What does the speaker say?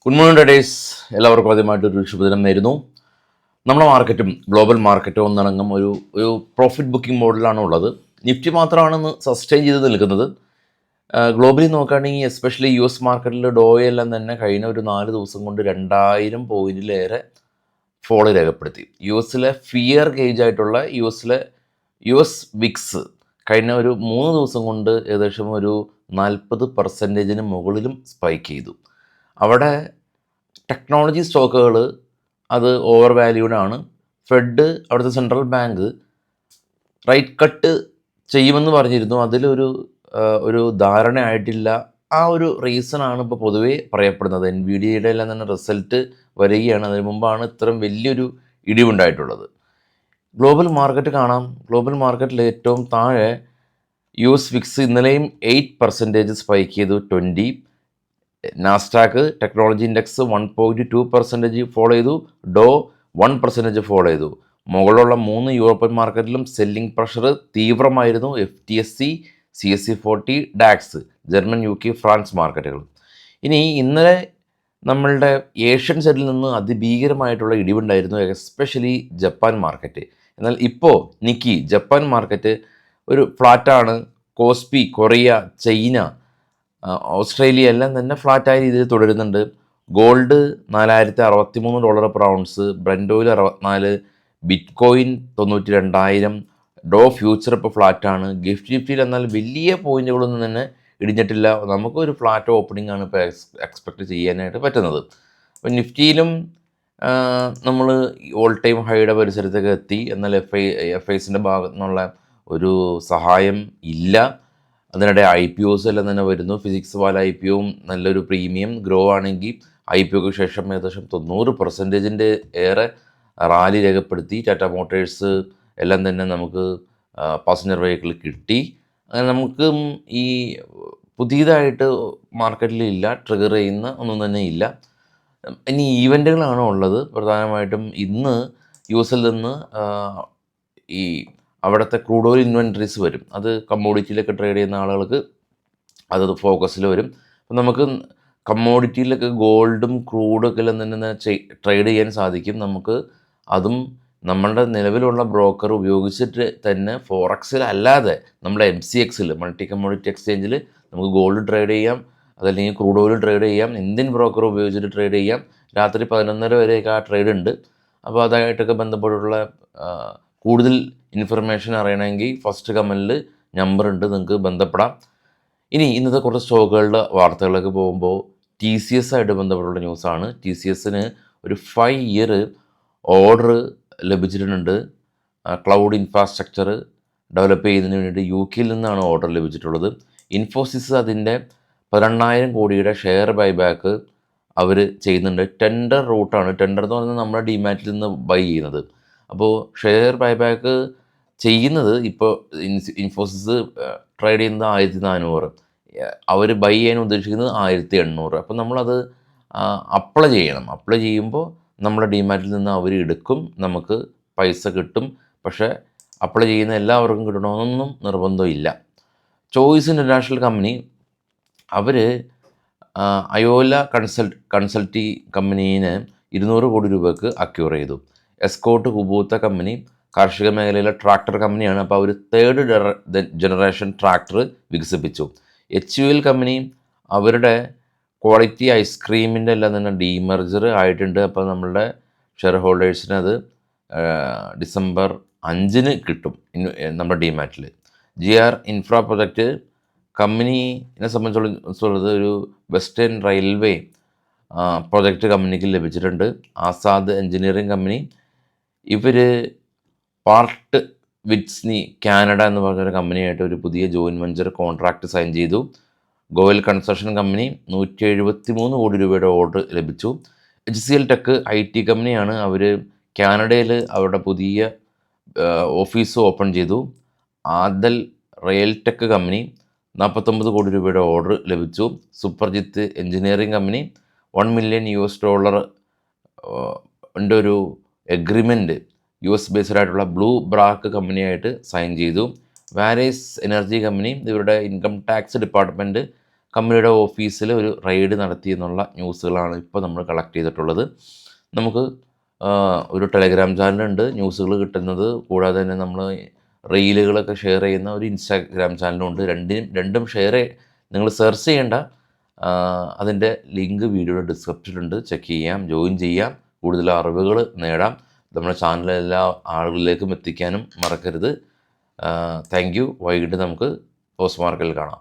Good morning days. എല്ലാവർക്കും ആദ്യമായിട്ടൊരു ശുഭദിനം നേരുന്നു. നമ്മുടെ മാർക്കറ്റും ഗ്ലോബൽ മാർക്കറ്റും ഒന്നടങ്കം ഒരു പ്രോഫിറ്റ് ബുക്കിംഗ് മോഡലാണ് ഉള്ളത്. നിഫ്റ്റി മാത്രമാണെന്ന് സസ്റ്റെയിൻ ചെയ്ത് നിൽക്കുന്നത്. ഗ്ലോബലി നോക്കുകയാണെങ്കിൽ എസ്പെഷ്യലി യു എസ് മാർക്കറ്റിൽ ഡോയെല്ലാം തന്നെ കഴിഞ്ഞ ഒരു 4 ദിവസം കൊണ്ട് 2000 പോയിന്റിലേറെ ഫോളോ രേഖപ്പെടുത്തി. യു എസിലെ ഫിയർ ഗേജ് ആയിട്ടുള്ള യു എസ് വിക്സ് കഴിഞ്ഞ ഒരു 3 ദിവസം കൊണ്ട് ഏകദേശം ഒരു 40% മുകളിലും സ്പൈക്ക് ചെയ്തു. അവിടെ ടെക്നോളജി സ്റ്റോക്കുകൾ അത് ഓവർ വാല്യൂഡ് ആണ്. ഫെഡ് അവിടുത്തെ സെൻട്രൽ ബാങ്ക് റേറ്റ് കട്ട് ചെയ്യുമെന്ന് പറഞ്ഞിരുന്നു. ഒരു ധാരണ ആയിട്ടില്ല. ആ ഒരു റീസണാണ് ഇപ്പോൾ പൊതുവേ പറയപ്പെടുന്നത്. NVIDIA എല്ലാം തന്നെ റിസൾട്ട് വരികയാണ്. അതിന് മുമ്പാണ് ഇത്രയും വലിയൊരു ഇടിവുണ്ടായിട്ടുള്ളത്. ഗ്ലോബൽ മാർക്കറ്റ് കാണാം. ഗ്ലോബൽ മാർക്കറ്റിൽ ഏറ്റവും താഴെ യു എസ് വിക്സ് ഇന്നലെയും 8% സ്പൈക്ക് ചെയ്തു. 20 നാസ്ഡാക്ക് ടെക്നോളജി ഇൻഡെക്സ് 1.2% ഫോളോ ചെയ്തു. ഡോ 1% ഫോളോ ചെയ്തു. മുകളിലുള്ള 3 യൂറോപ്യൻ മാർക്കറ്റിലും സെല്ലിംഗ് പ്രഷർ തീവ്രമായിരുന്നു. FTSE, CAC 40, DAX, German, UK, France മാർക്കറ്റുകൾ. ഇനി ഇന്നലെ നമ്മളുടെ ഏഷ്യൻ സൈഡിൽ നിന്ന് അതിഭീകരമായിട്ടുള്ള ഇടിവുണ്ടായിരുന്നു, എസ്പെഷ്യലി ജപ്പാൻ മാർക്കറ്റ്. എന്നാൽ ഇപ്പോൾ നിക്കി ജപ്പാൻ മാർക്കറ്റ് ഒരു ഫ്ലാറ്റാണ്. കോസ്പി, കൊറിയ, ചൈന, ഓസ്ട്രേലിയ എല്ലാം തന്നെ ഫ്ലാറ്റായ രീതിയിൽ തുടരുന്നുണ്ട്. Gold $4063 per ounce, Brent oil 64, bitcoin 92,000, Dow future ഇപ്പോൾ ഫ്ലാറ്റാണ്. നിഫ്റ്റിയിൽ എന്നാൽ വലിയ പോയിന്റുകളൊന്നും തന്നെ ഇടിഞ്ഞിട്ടില്ല. നമുക്കൊരു ഫ്ലാറ്റ് ഓപ്പണിംഗ് ആണ് ഇപ്പോൾ എക്സ്പെക്റ്റ് ചെയ്യാനായിട്ട് പറ്റുന്നത്. അപ്പോൾ നിഫ്റ്റിയിലും നമ്മൾ ഓൾ ടൈം ഹൈയുടെ പരിസരത്തൊക്കെ എത്തി. എന്നാൽ എഫ് ഐസിൻ്റെ ഭാഗത്തു നിന്നുള്ള ഒരു സഹായം ഇല്ല. അതിനിടെ IPOs എല്ലാം തന്നെ വരുന്നു. ഫിസിക്സ് വാല IPOയും നല്ലൊരു പ്രീമിയം ഗ്രോ ആണെങ്കിൽ IPOക്ക് ശേഷം ഏകദേശം 90% ഏറെ റാലി രേഖപ്പെടുത്തി. ടാറ്റ മോട്ടേഴ്സ് എല്ലാം തന്നെ നമുക്ക് പാസഞ്ചർ വെഹിക്കിൾ കിട്ടി. അങ്ങനെ നമുക്ക് ഈ പുതിയതായിട്ട് മാർക്കറ്റിലില്ല, ട്രിഗർ ചെയ്യുന്ന ഒന്നും തന്നെ ഇല്ല. ഇനി ഈവൻറ്റുകളാണ് ഉള്ളത്. പ്രധാനമായിട്ടും ഇന്ന് US നിന്ന് ഈ അവിടുത്തെ ക്രൂഡ് ഓയിൽ ഇൻവെൻട്രീസ് വരും. അത് കമ്മോഡിറ്റിയിലൊക്കെ ട്രേഡ് ചെയ്യുന്ന ആളുകൾക്ക് അത് ഫോക്കസിൽ വരും. അപ്പം നമുക്ക് കമ്മോഡിറ്റിയിലൊക്കെ ഗോൾഡും ക്രൂഡൊക്കെ എല്ലാം തന്നെ ട്രേഡ് ചെയ്യാൻ സാധിക്കും. നമുക്ക് അതും നമ്മളുടെ നിലവിലുള്ള ബ്രോക്കർ ഉപയോഗിച്ചിട്ട് തന്നെ ഫോറക്സിലല്ലാതെ നമ്മുടെ MCXൽ മൾട്ടി കമ്മോഡിറ്റി എക്സ്ചേഞ്ചിൽ നമുക്ക് ഗോൾഡ് ട്രേഡ് ചെയ്യാം, അതല്ലെങ്കിൽ ക്രൂഡ് ഓയിൽ ട്രേഡ് ചെയ്യാം, ഇന്ത്യൻ ബ്രോക്കർ ഉപയോഗിച്ചിട്ട് ട്രേഡ് ചെയ്യാം. രാത്രി 11:30 വരെയൊക്കെ ആ ട്രേഡ് ഉണ്ട്. അപ്പോൾ അതായിട്ടൊക്കെ ബന്ധപ്പെട്ടുള്ള കൂടുതൽ ഇൻഫർമേഷൻ അറിയണമെങ്കിൽ ഫസ്റ്റ് കമൻറ്റിൽ നമ്പർ ഉണ്ട്, നിങ്ങൾക്ക് ബന്ധപ്പെടാം. ഇനി ഇന്നത്തെ കുറച്ച് സ്റ്റോക്കുകളുടെ വാർത്തകളിലേക്ക് പോകുമ്പോൾ TCS ആയിട്ട് ബന്ധപ്പെട്ടുള്ള ന്യൂസാണ്. TCSന് ഒരു 5 ഇയർ ഓർഡർ ലഭിച്ചിട്ടുണ്ട്. ക്ലൗഡ് ഇൻഫ്രാസ്ട്രക്ചർ ഡെവലപ്പ് ചെയ്യുന്നതിന് വേണ്ടിയിട്ട് UK നിന്നാണ് ഓർഡർ ലഭിച്ചിട്ടുള്ളത്. ഇൻഫോസിസ് അതിൻ്റെ 12,000 കോടിയുടെ ഷെയർ ബൈബാക്ക് അവർ ചെയ്യുന്നുണ്ട്. ടെൻഡർ റൂട്ടാണ്. ടെൻഡർ എന്ന് പറയുന്നത് നമ്മുടെ ഡിമാറ്റിൽ നിന്ന് ബൈ ചെയ്യുന്നത്. അപ്പോൾ ഷെയർ ബൈബാക്ക് ചെയ്യുന്നത് ഇപ്പോൾ ഇൻഫോസിസ് ട്രേഡ് ചെയ്യുന്നത് 1400, അവർ ബൈ ചെയ്യാൻ ഉദ്ദേശിക്കുന്നത് 1800. അപ്പോൾ നമ്മളത് അപ്ലൈ ചെയ്യണം. അപ്ലൈ ചെയ്യുമ്പോൾ നമ്മുടെ ഡിമാറ്റിൽ നിന്ന് അവർ എടുക്കും, നമുക്ക് പൈസ കിട്ടും. പക്ഷേ അപ്ലൈ ചെയ്യുന്ന എല്ലാവർക്കും കിട്ടണമെന്നൊന്നും നിർബന്ധമില്ല. ചോയ്സ് ഇൻ്റർനാഷണൽ കമ്പനി അവർ അയോല കൺസൾട്ടി കമ്പനീനെ 200 കോടി രൂപയ്ക്ക് അക്യൂർ ചെയ്തു. എസ്കോട്ട് കുബൂത്ത കമ്പനി കാർഷിക മേഖലയിലെ ട്രാക്ടർ കമ്പനിയാണ്. അപ്പോൾ അവർ 3rd ജനറേഷൻ ട്രാക്ടർ വികസിപ്പിച്ചു. HUL കമ്പനി അവരുടെ ക്വാളിറ്റി ഐസ്ക്രീമിൻ്റെ എല്ലാം തന്നെ ഡീമർജർ ആയിട്ടുണ്ട്. അപ്പോൾ നമ്മളുടെ ഷെയർ ഹോൾഡേഴ്സിന് അത് December 5 കിട്ടും നമ്മുടെ ഡിമാറ്റിൽ. GR ഇൻഫ്രാ പ്രൊജക്റ്റ് കമ്പനീനെ സംബന്ധിച്ചുള്ളത് ഒരു വെസ്റ്റേൺ റെയിൽവേ പ്രൊജക്റ്റ് കമ്പനിക്ക് ലഭിച്ചിട്ടുണ്ട്. ആസാദ് എൻജിനീയറിംഗ് കമ്പനി ഇവർ പാർട്ട് വിറ്റ്സ്നി കാനഡ എന്ന് പറഞ്ഞൊരു കമ്പനിയായിട്ട് ഒരു പുതിയ ജോയിൻറ്റ് വെഞ്ചർ കോൺട്രാക്റ്റ് സൈൻ ചെയ്തു. ഗോയൽ കൺസ്ട്രക്ഷൻ കമ്പനി 173 കോടി രൂപയുടെ ഓർഡർ ലഭിച്ചു. HCL ടെക് IT കമ്പനിയാണ്. അവർ കാനഡയിൽ അവരുടെ പുതിയ ഓഫീസ് ഓപ്പൺ ചെയ്തു. ആദൽ റെയിൽ ടെക് കമ്പനി 49 കോടി രൂപയുടെ ഓർഡർ ലഭിച്ചു. സൂപ്പർജിത്ത് എൻജിനീയറിംഗ് കമ്പനി $1 മില്യൺ ഒരു എഗ്രിമെൻറ്റ് US ബേസ്ഡ് ആയിട്ടുള്ള ബ്ലൂ ബ്രാക്ക് കമ്പനിയായിട്ട് സൈൻ ചെയ്തു. വാരേസ് എനർജി കമ്പനി ഇവരുടെ ഇൻകം ടാക്സ് ഡിപ്പാർട്ട്മെൻറ്റ് കമ്പനിയുടെ ഓഫീസിൽ ഒരു റെയ്ഡ് നടത്തി എന്നുള്ള ന്യൂസുകളാണ് ഇപ്പോൾ നമ്മൾ കളക്ട് ചെയ്തിട്ടുള്ളത്. നമുക്ക് ഒരു ടെലഗ്രാം ചാനലുണ്ട് ന്യൂസുകൾ കിട്ടുന്നത്, കൂടാതെ തന്നെ നമ്മൾ റീലുകളൊക്കെ ഷെയർ ചെയ്യുന്ന ഒരു ഇൻസ്റ്റാഗ്രാം ചാനലും ഉണ്ട്. രണ്ടും നിങ്ങൾ സെർച്ച് ചെയ്യേണ്ട. അതിൻ്റെ ലിങ്ക് വീഡിയോയുടെ ഡിസ്ക്രിപ്ഷനിലുണ്ട്, ചെക്ക് ചെയ്യാം, ജോയിൻ ചെയ്യാം, കൂടുതൽ അറിവുകൾ നേടാം. നമ്മുടെ ചാനൽ എല്ലാ ആളുകളിലേക്കും എത്തിക്കാനും മറക്കരുത്. Thank you. വൈകിട്ട് നമുക്ക് പോസ്റ്റ് മാർക്കറ്റിൽ കാണാം.